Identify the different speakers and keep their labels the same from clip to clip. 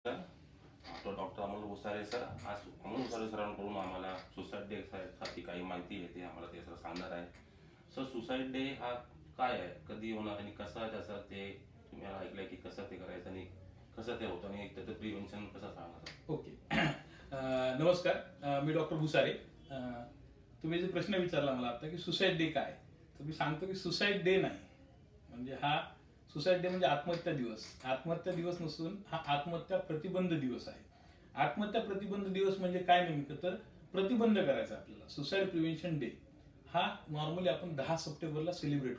Speaker 1: तो doctor Amol Bhusare sir, आज अमोल भुसारे सरांकडून आम्हाला सुसाईड डे साठी काही माहिती आहे ते आम्हाला ते सर सांगणार आहे. सर, सुसाईड डे हा काय आहे, कधी होणार आणि कसा त्याचा ते तुम्ही ऐकलंय की कसं ते करायचं आणि कसं ते होतं आणि त्याचं प्रिव्हेन्शन कसं सांगणार?
Speaker 2: ओके. नमस्कार. मी डॉक्टर भुसारे. तुम्ही जे प्रश्न विचारला मला आता की सुसाईड डे काय, तर मी सांगतो की सुसाईड डे नाही, म्हणजे हा सुसाईड डे म्हणजे आत्महत्या दिवस. आत्महत्या दिवस नसून हा आत्महत्या प्रतिबंध दिवस आहे. आत्महत्या प्रतिबंध दिवस म्हणजे काय नेमकं, तर प्रतिबंध करायचा आपल्याला. सुसाईड प्रिव्हेन्शन डे हा नॉर्मली आपण 10 सप्टेंबरला सेलिब्रेट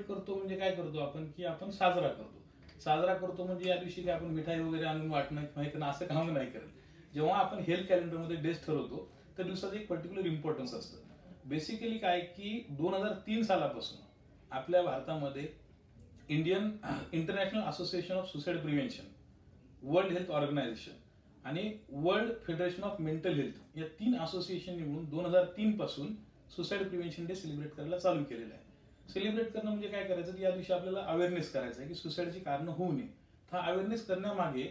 Speaker 2: करतो म्हणजे काय करतो आपण, की आपण साजरा करतो म्हणजे या दिवशी काय आपण मिठाई वगैरे आणून वाटणं किंवा असं काम नाही करत. जेव्हा आपण हेल्थ कॅलेंडरमध्ये डेज ठरवतो त्या दिवसाचं एक पर्टिक्युलर इम्पॉर्टन्स असतं. बेसिकली काय की 2003 सालापासून आपल्या भारतामध्ये Indian international association of suicide prevention, world health organisation आणि world federation of mental health या 3 असोसिएशननी मिळून 2003 पासून सुसाईड प्रिव्हेन्शन डे सेलिब्रेट करायला चालू केलेलं आहे. सेलिब्रेट करणं म्हणजे काय करायचं, की या दिवशी आपल्याला अवेअरनेस करायचं आहे की सुसाईडची कारणं होऊ नये. हा अवेअरनेस करण्यामागे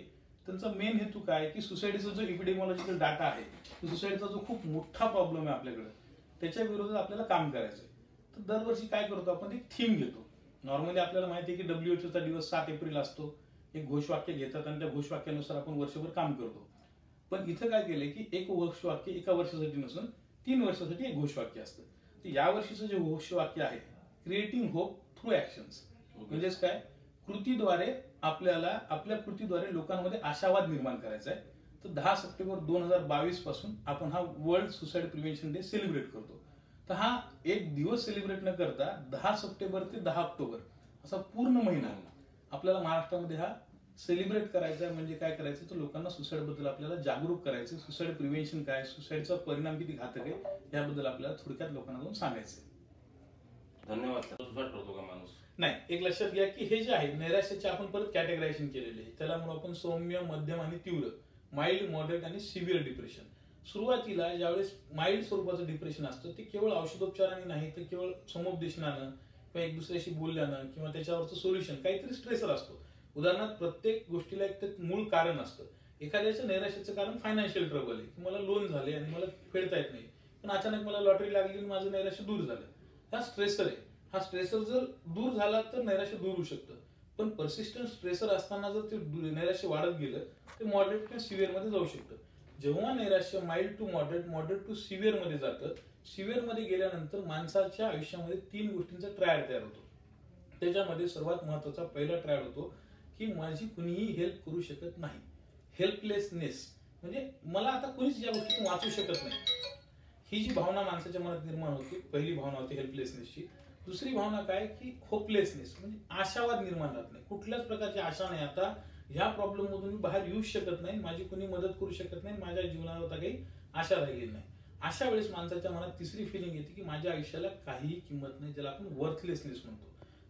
Speaker 2: त्यांचा मेन हेतू काय, की सुसाईडचा जो इपिडेमॉलॉजिकल डाटा आहे, सुसाईडचा जो खूप मोठा प्रॉब्लेम आहे आपल्याकडे, त्याच्या विरोधात आपल्याला काम करायचं आहे. तर दरवर्षी काय करतो आपण, एक थीम घेतो. नॉर्मली आपल्याला माहिती आहे की WHO चा दिवस 7 एप्रिल असतो. एक घोषवाक्य घेतात आणि त्या घोषवाक्यानुसार आपण वर्षभर काम करतो. पण इथं काय केलंय की एक घोषवाक्य एका वर्षासाठी नसून 3 वर्षासाठी एक घोषवाक्य असतं. तर या वर्षीचं जे घोषवाक्य आहे, क्रिएटिंग होप थ्रू ऍक्शन्स, म्हणजेच काय, कृतीद्वारे आपल्याला आपल्या कृतीद्वारे लोकांमध्ये आशावाद निर्माण करायचा आहे. तर 10 सप्टेंबर 2022 पासून आपण हा world suicide prevention day celebrate करतो. तर हा एक दिवस सेलिब्रेट न करता 10 सप्टेंबर ते 10 ऑक्टोबर असा पूर्ण महिना आपल्याला महाराष्ट्रामध्ये हा सेलिब्रेट करायचा आहे. म्हणजे काय करायचं, तर लोकांना सुसाईड बद्दल आपल्याला जागरूक करायचं. सुसाईड प्रिव्हेन्शन काय, सुसाईडचा परिणाम किती घातक आहे, याबद्दल आपल्याला थोडक्यात लोकांना जाऊन सांगायचं.
Speaker 1: धन्यवाद सर. सुसाईड करतो का माणूस?
Speaker 2: नाही, एक लक्षात घ्या की हे जे आहे नैराश्याचे आपण परत कॅटेगरायझेशन केलेले आहे. त्याला म्हणून आपण सौम्य, मध्यम आणि तीव्र, माइल्ड, मॉडरेट आणि सिव्हिअर डिप्रेशन. सुरुवातीला ज्यावेळेस माइल्ड स्वरूपाचं डिप्रेशन असतं ते केवळ औषधोपचाराने नाही, तर केवळ समुपदेशनानं किंवा एक दुसऱ्याशी बोलल्यानं किंवा त्याच्यावरचं सोल्युशन, काहीतरी स्ट्रेसर असतो. उदाहरणार्थ, प्रत्येक गोष्टीला एक तर मूळ कारण असतं. एखाद्याचं नैराश्याचं कारण फायनान्शियल ट्रबल आहे, की मला लोन झाले आणि मला फेडता येत नाही, पण अचानक मला लॉटरी लागली आणि माझं नैराश्य दूर झालं. हा स्ट्रेसर आहे. हा स्ट्रेसर जर दूर झाला तर नैराश्य दूर होऊ शकतं. पण पर्सिस्टंट स्ट्रेसर असताना जर ते नैराश्य वाढत गेलं तर मॉडरेट किंवा सिव्हिअर मध्ये जाऊ शकतं. जेव्हा नैराश्य mild to moderate, moderate to severe मध्ये जातं, सिव्हिअर मध्ये गेल्यानंतर माणसाच्या आयुष्यामध्ये 3 गोष्टींचा ट्रायड तयार होतो. त्याच्यामध्ये सर्वात महत्वाचा पहिला ट्रायड होतो की माझी कुणीही हेल्प करू शकत नाही. हेल्पलेसनेस, म्हणजे मला आता कुणीच या गोष्टीतून वाचू शकत नाही, ही जी भावना माणसाच्या मनात निर्माण होती. पहिली भावना होती हेल्पलेसनेसची. दुसरी भावना काय, की होपलेसनेस, म्हणजे आशावाद निर्माण राहत नाही, कुठल्याच प्रकारची आशा नाही. आता ह्या प्रॉब्लेम मधून मी बाहेर येऊ शकत नाही, माझी कोणी मदत करू शकत नाही, माझ्या जीवनात आता काही आशा राहिलेली नाही. अशा वेळेस माणसाच्या मनात तिसरी फिलिंग येते की माझ्या आयुष्याला काहीही किंमत नाही, ज्याला आपण वर्थलेसनेस म्हणतो.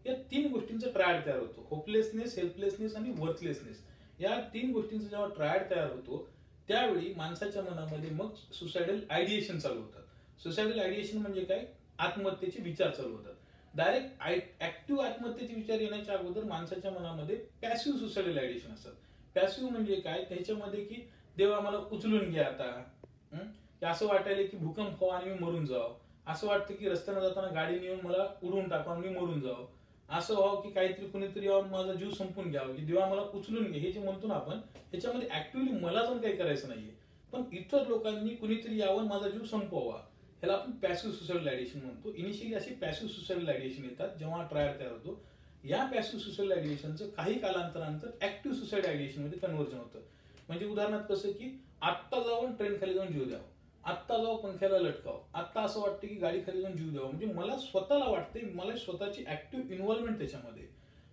Speaker 2: या 3 गोष्टींचा ट्रायड तयार होतो. होपलेसनेस, हेल्पलेसनेस आणि वर्थलेसनेस. या 3 गोष्टींचा जेव्हा ट्रायड तयार होतो त्यावेळी माणसाच्या मनामध्ये मग सुसायडल आयडिएशन चालू होतात. सुसायडल आयडिएशन म्हणजे काय, आत्महत्येचे विचार चालू होतात. डायरेक्ट ऍक्टिव्ह आत्महत्येचे विचार येण्याच्या अगोदर माणसाच्या मनामध्ये पॅसिव्ह सुसायडल आयडिएशन असतात. पॅसिव्ह म्हणजे काय, त्याच्यामध्ये की देवा मला उचलून घ्या आता, असं वाटायला की भूकंप व्हावा आणि मी मरून जावं, असं वाटतं की रस्त्याने जाताना गाडीने येऊन मला उडवून टाकावं आणि मी मरून जावं, असं व्हावं की काहीतरी कुणीतरी यावं माझा जीव संपून घ्यावं, की देवा मला उचलून घे. हे जे म्हणतो ना आपण, त्याच्यामध्ये ऍक्टिव्हली मला जाऊन काही करायचं नाहीये, पण इतर लोकांनी कुणीतरी यावं माझा जीव संपवावा, ह्याला आपण पॅसिव्ह सुसायडल आयडिएशन म्हणतो. इनिशियली अशी पॅसिव्ह सुसायडल आयडिएशन येतात जेव्हा ट्रायल तयार होतो. या पॅसिव्ह सुसायडल आयडिएशनचं काही कालांतरानंतर ऍक्टिव्ह सुसाईड आयडिएशन मध्ये कन्व्हर्जन होतं. म्हणजे उदाहरणार्थ कसं, की आत्ता जाऊन ट्रेन खाली जाऊन जीव द्यावा, आत्ता जाऊन पंख्याला लटकावं, आत्ता असं वाटतं की गाडी खाली जाऊन जीव द्यावा, म्हणजे मला स्वतःला वाटते, मला स्वतःची ऍक्टिव्ह इन्व्हॉल्वमेंट त्याच्यामध्ये.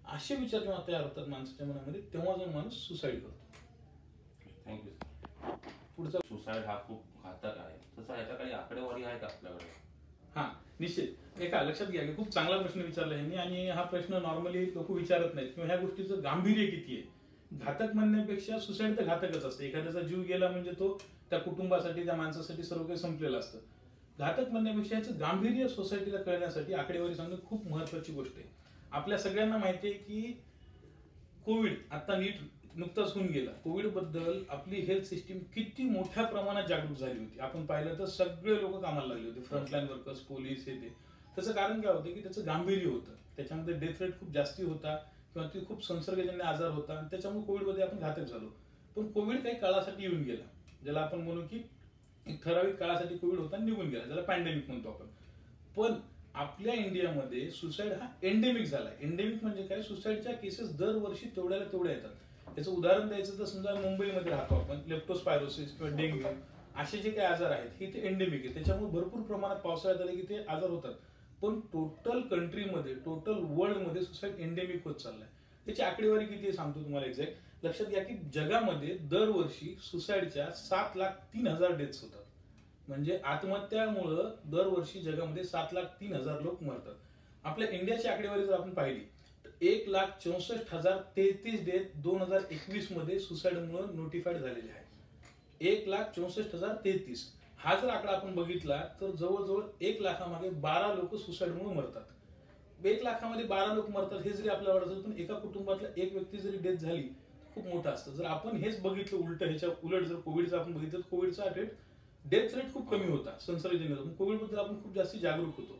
Speaker 2: असे विचार जेव्हा तयार होतात माणसाच्या मनामध्ये तेव्हा जाऊन माणूस सुसाईड करतो.
Speaker 1: थँक्यू.
Speaker 2: पुढचा,
Speaker 1: सुसाईड हा खूप घातक आहे, तसं याच्या काही आकडेवारी आहे का आपल्याकडे?
Speaker 2: हा, निश्चित. एका लक्षात घ्या की खूप चांगला प्रश्न विचारला यांनी, आणि हा प्रश्न नॉर्मली लोक विचारत नाहीत किंवा ह्या गोष्टीचं गांभीर्य किती आहे. घातक म्हणण्यापेक्षा सुसाईड तर घातकच असतं. एखाद्याचा जीव गेला म्हणजे तो त्या कुटुंबासाठी, त्या माणसासाठी सर्व काही संपलेलं असतं. घातक म्हणण्यापेक्षा याचं गांभीर्य सोसायटीला कळण्यासाठी आकडेवारी सांगणं खूप महत्वाची गोष्ट आहे. आपल्या सगळ्यांना माहिती आहे की कोविड, आता नीट नुकताच होऊन गेला. कोविड बद्दल आपली हेल्थ सिस्टीम किती मोठ्या प्रमाणात जागरूक झाली होती. आपण पाहिलं तर सगळे लोक कामाला लागले होते, फ्रंटलाईन वर्कर्स, पोलीस, हे ते. त्याचं कारण काय होतं की त्याचं गांभीर्य होतं, त्याच्यामध्ये डेथ रेट खूप जास्ती होता किंवा ती खूप संसर्गजन्य आजार होता आणि त्याच्यामुळे कोविडमध्ये आपण घातक झालो. पण कोविड काही काळासाठी येऊन गेला, ज्याला आपण म्हणू की एक ठराविक काळासाठी कोविड होता निघून गेला, ज्याला पॅन्डेमिक म्हणतो आपण. पण आपल्या इंडियामध्ये सुसाईड हा एंडेमिक झाला. एंडेमिक म्हणजे काय, सुसाईडच्या केसेस दरवर्षी तेवढ्याला तेवढ्या येतात. याचं उदाहरण द्यायचं तर समजा मुंबईमध्ये राहतो आपण, लेप्टोस्पायरोसिस किंवा डेंग्यू असे जे काही आजार आहेत हे ते एंडेमिक आहे. त्याच्यामुळे भरपूर प्रमाणात पावसाळ्यात आले की ते आजार होतात. पण टोटल कंट्रीमध्ये, टोटल वर्ल्डमध्ये सुसाईड एंडेमिक होत चाललाय. त्याची आकडेवारी किती आहे सांगतो तुम्हाला एक्झॅक्ट. लक्षात घ्या की जगामध्ये दरवर्षी सुसाईडच्या 7,03,000 डेथ्स होतात. म्हणजे आत्महत्यामुळं दरवर्षी जगामध्ये 7,03,000 लोक मरतात. आपल्या इंडियाची आकडेवारी जर आपण पाहिली तर 1,64,033 डेथ 2021 मध्ये सुसाईडमुळे नोटिफाईड झालेले आहे. 1,64,033. हा जर आकडा आपण बघितला तर जवळजवळ 1 लाखामागे 12 लोक सुसाईडमुळे मरतात. 1 लाखामध्ये 12 लोक मरतात हे जरी आपल्याला वाटत असेल, पण एका कुटुंबातल्या एक व्यक्ती जरी डेथ झाली खूप मोठं असतं. जर आपण हेच बघितलं उलट, ह्याच्या उलट जर कोविडचं आपण बघितलं तर कोविडचा डेथ रेट खूप कमी होता, संसर्गजन्य होता. कोविड बद्दल आपण खूप जास्त जागरूक होतो.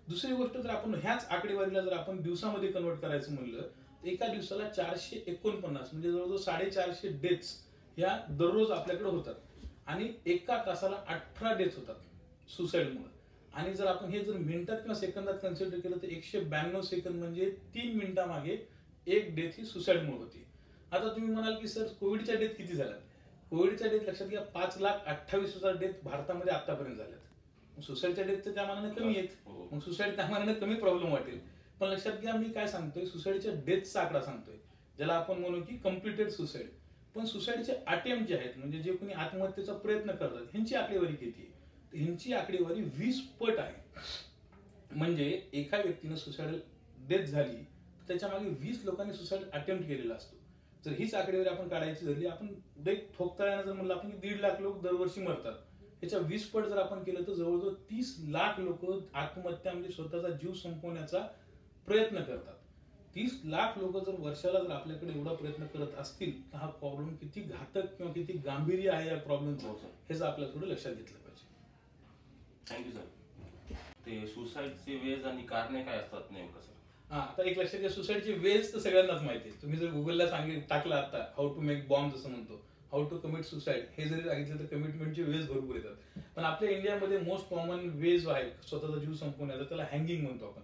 Speaker 2: दुसरी गोष्ट, जर आपण ह्याच आकडेवारीला जर आपण दिवसामध्ये कन्वर्ट करायचं म्हणलं तर एका दिवसाला 449 म्हणजे जवळजवळ 450 डेथ्स ह्या दररोज आपल्याकडे होतात. आणि एका तासाला 18 डेथ होतात सुसाईडमुळे. आणि जर आपण हे जर मिनिटात किंवा सेकंदात कन्सिडर केलं तर 192 सेकंद म्हणजे 3 मिनिटामागे एक डेथ ही सुसाईडमुळे होती. आता तुम्ही म्हणाल की सर कोविडच्या डेथ किती झाल्यात. कोविडच्या डेथ लक्षात घ्या 5,28,000 डेथ भारतामध्ये आतापर्यंत झाल्यात. सुसाईडच्या डेथ तर त्या मानाने कमी आहेत, मग सुसाईड त्या मानाने कमी प्रॉब्लेम वाटेल. पण लक्षात घ्या मी काय सांगतोय, सुसाईडच्या डेथचा आकडा सांगतोय, ज्याला आपण म्हणू की कम्प्लिटेड सुसाईड. पण सुसाईडचे अटेम्प्ट जे आहेत, म्हणजे जे कोणी आत्महत्येचा प्रयत्न करतात, ह्यांची आकडेवारी किती आहे. ह्यांची आकडेवारी 20 पट आहे. म्हणजे एका व्यक्तीने सुसाईड डेथ झाली तर त्याच्या मागे 20 लोकांनी सुसाईड अटेम्प्ट केलेला असतो. जर हीच आकडेवारी आपण काढायची झाली, आपण ठोकताळ्यानं जर म्हणलं आपण की 1.5 लाख लोक दरवर्षी मरतात, याच्या 20 पट जर आपण केलं तर जवळजवळ 30 लाख लोक आत्महत्या म्हणजे स्वतःचा जीव संपवण्याचा प्रयत्न करतात. 30 लाख लोक जर वर्षाला जर आपल्याकडे एवढा प्रयत्न करत असतील तर हा प्रॉब्लेम किती घातक किंवा किती गांभीर्य आहे या प्रॉब्लेमचं, हेच आपल्याला थोडं लक्षात घेतलं पाहिजे.
Speaker 1: Thank you sir. ते सुसाईडचे वेज आणि कारणे काय असतात नेमकं सर?
Speaker 2: आता एक लक्षात घ्या, सुसाईडची वेज तर सगळ्यांनाच माहिती आहे. तुम्ही जर गुगलला टाकलं आता हाऊ टू मेक बॉम्ब जसं म्हणतो, हाऊ टू कमिट सुसाईड हे जरी सांगितलं तर कमिटमेंटचे वेज भरपूर येतात. पण आपल्या इंडियामध्ये मोस्ट कॉमन वेज आहे स्वतःचा जीव संपवण्याचा, त्याला हँगिंग म्हणतो आपण.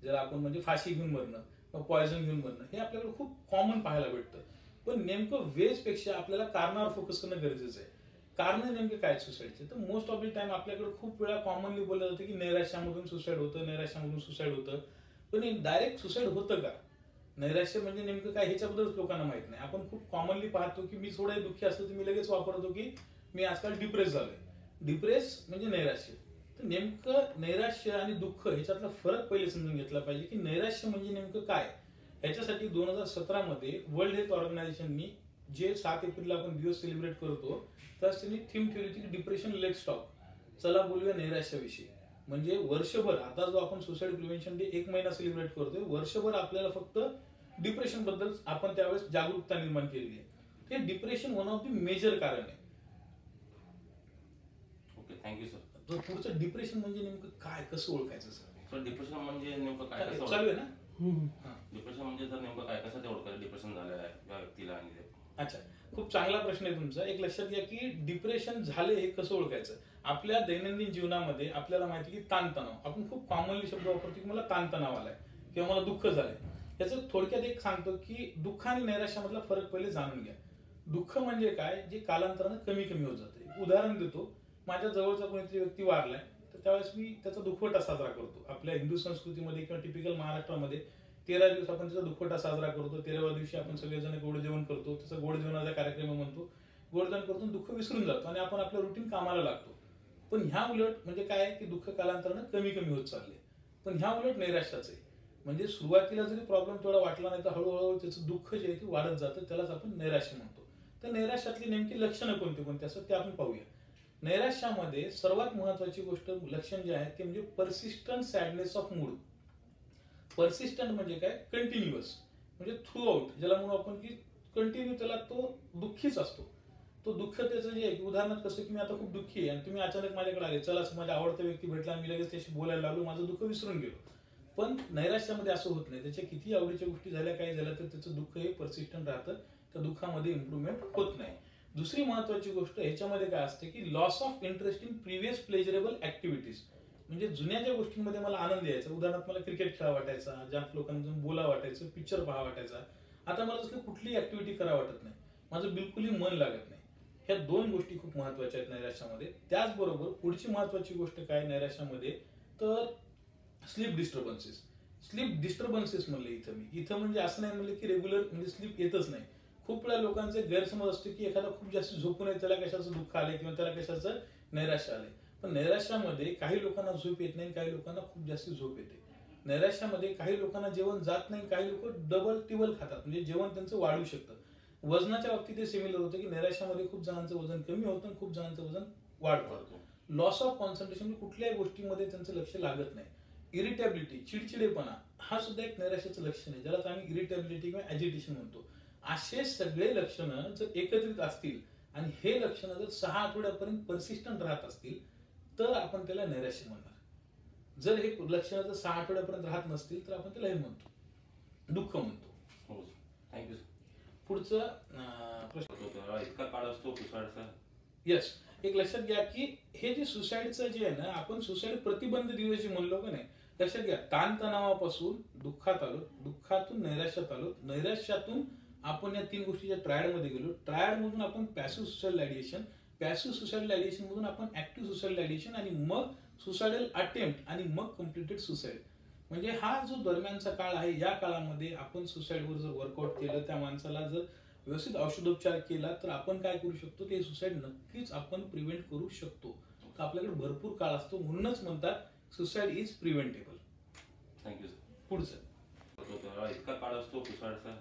Speaker 2: ज्याला आपण म्हणजे फाशी घेऊन मरणं किंवा पॉयझन घेऊन मरणं, हे आपल्याकडे खूप कॉमन पाहायला भेटतं. पण नेमकं वेज पेक्षा आपल्याला कारणावर फोकस करणं गरजेचं आहे. कारण नेमके काय सुसाईडचे, तर मोस्ट ऑफ द टाइम आपल्याकडे खूप वेळा कॉमनली बोललं जातं की नैराश्यामधून सुसाईड होतं, नैराश्यामधून सुसाईड होतं. पण डायरेक्ट सुसाईड होतं का, नैराश्य म्हणजे नेमकं काय ह्याच्याबद्दल लोकांना माहित नाही. आपण खूप कॉमनली पाहतो की मी थोडं दुःखी असतो तर मी लगेच वापरतो की मी आजकाल डिप्रेस झालोय. डिप्रेस म्हणजे नैराश्य. तर नेमकं नैराश्य आणि दुःख ह्याच्यातला फरक पहिले समजून घेतला पाहिजे की नैराश्य म्हणजे नेमकं काय. ह्याच्यासाठी 2017 मध्ये वर्ल्ड हेल्थ ऑर्गनायझेशननी जे 7 एप्रिलला आपण दिवस सेलिब्रेट करतो त्याच त्यांनी थीम ठेवली होती की डिप्रेशन लेट्स टॉक, चला बोलूया नैराश्याविषयी. म्हणजे वर्षभर, आता जो आपण सुसाईड प्रिव्हेन्शन डे 1 महिना सेलिब्रेट करतोय, वर्षभर आपल्याला फक्त डिप्रेशन बद्दल आपण त्यावेळेस जागरूकता निर्माण केलेली आहे. हे depression one of the major कारण आहे.
Speaker 1: Okay, thank you sir.
Speaker 2: तर पुढचं डिप्रेशन म्हणजे नेमकं काय, कसं ओळखायचं सर?
Speaker 1: सर डिप्रेशन म्हणजे नेमकं काय, कसं
Speaker 2: चालू आहे ना?
Speaker 1: डिप्रेशन म्हणजे तर नेमकं काय, कसं ते ओळखायचं डिप्रेशन झालं आहे या व्यक्तीला? आणि
Speaker 2: अच्छा, खूप चांगला प्रश्न आहे तुमचा. एक लक्षात घ्या की डिप्रेशन झाले हे कसं ओळखायचं. आपल्या दैनंदिन जीवनामध्ये आपल्याला माहिती की ताणतणाव, आपण खूप कॉमनली शब्द वापरतो की मला ताणतणाव आलाय किंवा मला दुःख झालंय. याचं थोडक्यात एक सांगतो की दुःख आणि नैराश्यामधला फरक पहिले जाणून घ्या. दुःख म्हणजे काय, जे कालांतरानं कमी कमी होत जाते. उदाहरण देतो, माझ्या जवळचा कोणीतरी व्यक्ती वारलाय तर त्यावेळेस मी त्याचा दुखवटा साजरा करतो. आपल्या हिंदू संस्कृतीमध्ये किंवा टिपिकल महाराष्ट्रामध्ये 13 दिवस आपण त्याचा दुखवटा साजरा करतो. 13व्या दिवशी आपण सगळेजण गोड जेवण करतो, त्याचा गोड जेवणाचा कार्यक्रम म्हणतो. गोडजेवण करतो, दुःख विसरून जातो आणि आपण आपलं रुटीन कामाला लागतो. पण ह्या उलट म्हणजे काय की दुःख कालांतरानं कमी कमी होत चालले. पण ह्या उलट नैराश्याचं आहे. म्हणजे सुरुवातीला जरी प्रॉब्लेम थोडा वाटला नाही तर हळूहळू त्याचं दुःख जे आहे ते वाढत जातं, त्यालाच आपण नैराश्य म्हणतो. तर नैराश्यातली नेमकी लक्षणं कोणती कोणती असतात ते आपण पाहूया. नैराश्यामध्ये सर्वात महत्वाची गोष्ट, लक्षण जे आहे ते म्हणजे persistent sadness of mood. Persistent म्हणजे काय, कंटिन्युअस, म्हणजे थ्रू आउट, ज्याला म्हणू आपण की कंटिन्यू त्याला तो दुःखीच असतो. तो दुःख त्याचं जे आहे, उदाहरणार्थ कसं की मी आता खूप दुःखी आहे आणि तुम्ही अचानक माझ्याकडे आले, चला माझा आवडता व्यक्ती भेटला, मी लगेच त्याशी बोलायला लागलो, माझं दुःख विसरून गेलो. पण नैराश्यामध्ये असं होत नाही. त्याच्या किती आवडीच्या गोष्टी झाल्या, काही झालं तर त्याचं दुःख हे परसिस्टंट राहतं. त्या दुःखामध्ये इम्प्रुव्हमेंट होत नाही. दुसरी महत्वाची गोष्ट ह्याच्यामध्ये काय असते की loss of interest in previous pleasurable activities. म्हणजे जुन्या ज्या गोष्टींमध्ये मला आनंद यायचा, उदाहरणार्थ मला क्रिकेट खेळा वाटायचा, ज्या लोकांना बोला वाटायचं, पिक्चर पहा वाटायचा, आता मला तसली कुठलीही ऍक्टिव्हिटी करा वाटत नाही. माझं बिलकुलही मन लागत नाही. ह्या दोन गोष्टी खूप महत्वाच्या आहेत नैराश्यामध्ये. त्याचबरोबर पुढची महत्वाची गोष्ट काय नैराश्यामध्ये, तर स्लीप डिस्टर्बन्सेस. स्लीप डिस्टर्बन्सेस म्हणले इथं म्हणजे असं नाही म्हणलं की रेग्युलर म्हणजे स्लीप येतच नाही. खूप वेळा लोकांचे गैरसमज असतो की एखादा खूप जास्त झोपू नये, त्याला कशाचं दुःख आलंय किंवा त्याला कशाचं नैराश्य आलंय. पण नैराश्यामध्ये काही लोकांना झोप येत नाही, काही लोकांना खूप जास्त झोप येते. नैराश्यामध्ये काही लोकांना जेवण जात नाही, काही लोक डबल टिबल खातात, म्हणजे जेवण त्यांचं वाढू शकतं. वजनाच्या बाबतीत ते सिमिलर होतं की नैराश्यामध्ये खूप जणांचं वजन कमी होतं आणि खूप जणांचं वजन वाढतं. लॉस ऑफ कॉन्सन्ट्रेशन, कुठल्याही गोष्टीमध्ये त्यांचं लक्ष लागत नाही. इरिटेबिलिटी, चिडचिडेपणा, हा सुद्धा एक नैराश्याचं लक्षण आहे, ज्याला आम्ही इरिटेबिलिटी किंवा ॲजिटेशन म्हणतो. असे सगळे लक्षणं जर एकत्रित असतील आणि हे लक्षणं जर 6 आठवड्यापर्यंत परसिस्टंट राहत असतील तर आपण त्याला नैराश्य म्हणणार. जर हे लक्षणं जर 6 आठवड्यापर्यंत राहत नसतील तर आपण त्याला हे म्हणतो, दुःख म्हणतो.
Speaker 1: हो थँक्यू.
Speaker 2: पुढचं प्रश्न,
Speaker 1: इतका काळ असतो सुसाईडचा?
Speaker 2: यस. एक लक्षात घ्या की हे जे सुसाईडचं जे आहे ना, आपण सुसाईड प्रतिबंध दिवस जे म्हणलो का नाही, लक्षात घ्या, ताणतणावापासून दुःखात आलो, दुःखातून नैराश्यात आलो, नैराश्यातून आपण या 3 गोष्टीच्या ट्रायडमध्ये गेलो, ट्रायडमधून आपण पॅसिव्ह सुसाइडल आयडिएशन, पॅसिव्ह सुसाइडल आयडिएशन मधून आपण ऍक्टिव्ह सुसाइडल आयडिएशन आणि मग सुसाइडल अटेम्प्ट आणि मग कम्प्लिटेड सुसाइड. म्हणजे हा जो दरम्यानचा काळ आहे, या काळामध्ये आपण सुसाइडवर जर वर्कआउट केलं, त्या माणसाला जर व्यवस्थित औषधोपचार केला तर आपण काय करू शकतो, ते सुसाइड नक्कीच आपण प्रिव्हेंट करू शकतो. तर आपल्याकडे भरपूर काळ असतो, म्हणूनच म्हणतात सुसाइड इज प्रिव्हेंटेबल.
Speaker 1: थँक्यू.
Speaker 2: पुढचं,
Speaker 1: इतका काळ असतो सुसाईडचा?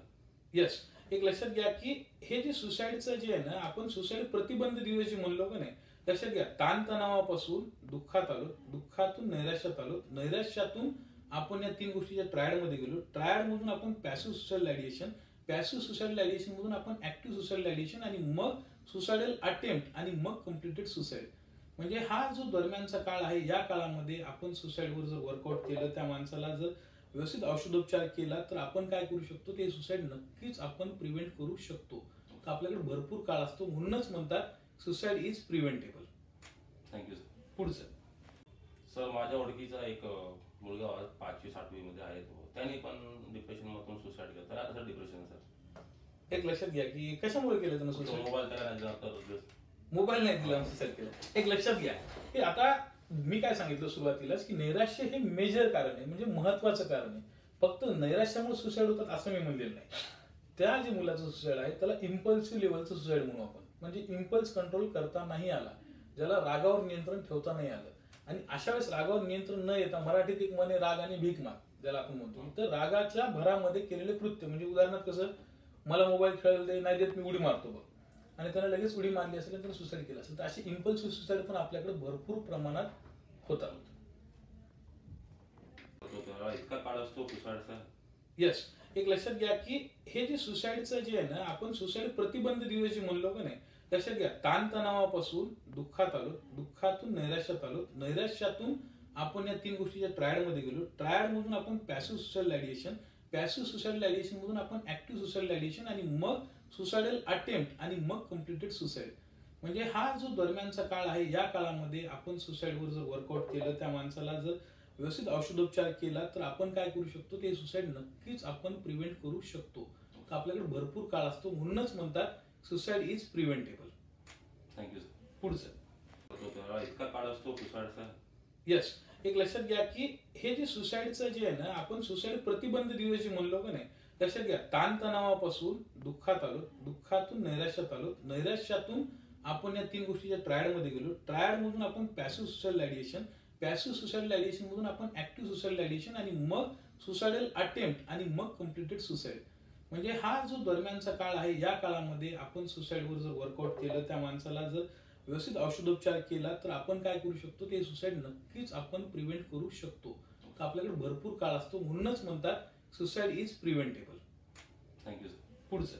Speaker 2: यस. एक लक्षात घ्या की हे जे सुसाईडचं जे आहे ना, आपण सुसाईड प्रतिबंध दिवस जे म्हणलो का नाही, लक्षात घ्या, ताणतणावापासून दुःखात आलो, दुःखातून नैराश्यात आलो, नैराश्यातून आपण या 3 गोष्टीच्या ट्रायडमध्ये गेलो, ट्रायडमधून आपण पॅसिव्ह सुसाइडल आयडिएशन, पॅसिव्ह सुसाइडल आयडिएशन मधून आपण ऍक्टिव्ह सुसाइडल आयडिएशन आणि मग सुसाइडल अटेम्प्ट आणि मग कम्प्लिटेड सुसाइड. म्हणजे हा जो दरम्यानचा काळ आहे, या काळामध्ये आपण सुसाइडवर जर वर्कआउट केलं, त्या माणसाला जर व्यवस्थित औषधोपचार केला तर आपण काय करू शकतो, ते सुसाइड नक्कीच आपण प्रिव्हेंट करू शकतो. तर आपल्याकडे भरपूर काळ असतो, म्हणूनच म्हणतात सुसाइड इज प्रिव्हेंटेबल.
Speaker 1: थँक्यू.
Speaker 2: पुढचं,
Speaker 1: सर माझ्या ओळखीचा एक मुलगा 5वी-6वी मध्ये आहे, तो त्याने पण डिप्रेशन मधून सुसाईड केलं. त्याला कसं डिप्रेशन सर?
Speaker 2: एक लक्षात घ्या की कशामुळे केलं त्यानं सुसाइड?
Speaker 1: मोबाईल त्याला नाही दिला तर
Speaker 2: मोबाईल नाही दिला, सुसाइड केलं. एक लक्षात घ्या की आता मी काय सांगितलं सुरुवातीलाच की नैराश्य हे मेजर कारण आहे, म्हणजे महत्वाचं कारण आहे. फक्त नैराश्यामुळे सुसाईड होतात असं मी म्हणलेलं नाही. त्या जे मुलाचं सुसाईड आहे त्याला इम्पल्सिव्ह लेवलचं सुसाईड म्हणू आपण, म्हणजे इम्पल्स कंट्रोल करता नाही आला, ज्याला रागावर नियंत्रण ठेवता नाही आलं. आणि अशा वेळेस रागावर नियंत्रण न येता, मराठीत एक म्हणे राग आणि भीक माग, ज्याला आपण म्हणतो, तर रागाच्या भरामध्ये केलेले कृत्य, म्हणजे उदाहरणार्थ कसं, मला मोबाईल खेळायला दे, नाही देत मी उडी मारतो बघ, आणि त्याला लगेच उडी मारली असेल त्याला सुसाईड केलं असेल. तर अशी इम्पल्सिव्ह सुसाईड पण आपल्याकडे भरपूर प्रमाणात होतात.
Speaker 1: इतका काळ असतो सुसाईडचा?
Speaker 2: यस. एक लक्षात घ्या की हे जे सुसाईडचं जे आहे ना, आपण सुसाईड प्रतिबंध दिवस जे म्हणलो का नाही, लक्षात घ्या, ताणतणावापासून दुःखात आलो, दुःखातून नैराश्यात आलो, नैराश्यातून आपण या 3 गोष्टीच्या ट्रायडमध्ये गेलो, ट्रायडमधून आपण पॅसिव्ह सुसाइडल आयडिएशन, पॅसिव्ह सुसाइडल आयडिएशन मधून आपण ऍक्टिव्ह सुसाइडल आयडिएशन आणि मग सुसाइडल अटेम्प्ट आणि मग कम्प्लिटेड सुसाइड. म्हणजे हा जो दरम्यानचा काळ आहे, या काळामध्ये आपण सुसाईडवर जर वर्कआउट केलं, त्या माणसाला जर व्यवस्थित औषधोपचार केला तर आपण काय करू शकतो, ते सुसाईड नक्कीच आपण प्रिव्हेंट करू शकतो. तर आपल्याकडे भरपूर काळ असतो, म्हणूनच म्हणतात सुसाईड इज प्रिव्हेंटेबल.
Speaker 1: थँक्यू.
Speaker 2: पुढचं,
Speaker 1: इतका काळ असतो सुसाईडचा?
Speaker 2: यस. एक लक्षात घ्या की हे जे सुसाईडचं जे आहे ना, आपण सुसाईड प्रतिबंध दिवस जे म्हणलो का नाही, लक्षात घ्या, ताणतणावापासून दुःखात आलो, दुःखातून नैराश्यात आलो, नैराश्यातून आपण या 3 गोष्टीच्या ट्रायडमध्ये गेलो, ट्रायडमधून आपण पॅसिव्ह सुसाइडल आयडिएशन, पॅसिव्ह सुसाइडल आयडिएशन मधून आपण ऍक्टिव्ह सुसाइडल आयडिएशन आणि मग सुसाइडल अटेम्प्ट आणि मग कम्प्लिटेड सुसाइड. म्हणजे हा जो दरम्यानचा काळ आहे, या काळामध्ये आपण सुसाईडवर जर वर्कआउट केलं, त्या माणसाला जर व्यवस्थित औषधोपचार केला तर आपण काय करू शकतो, ते सुसाईड नक्कीच आपण प्रिव्हेंट करू शकतो. तर आपल्याकडे भरपूर काळ असतो, म्हणूनच म्हणतात सुसाईड इज प्रिव्हेंटेबल.
Speaker 1: थँक्यू.
Speaker 2: पुढचं,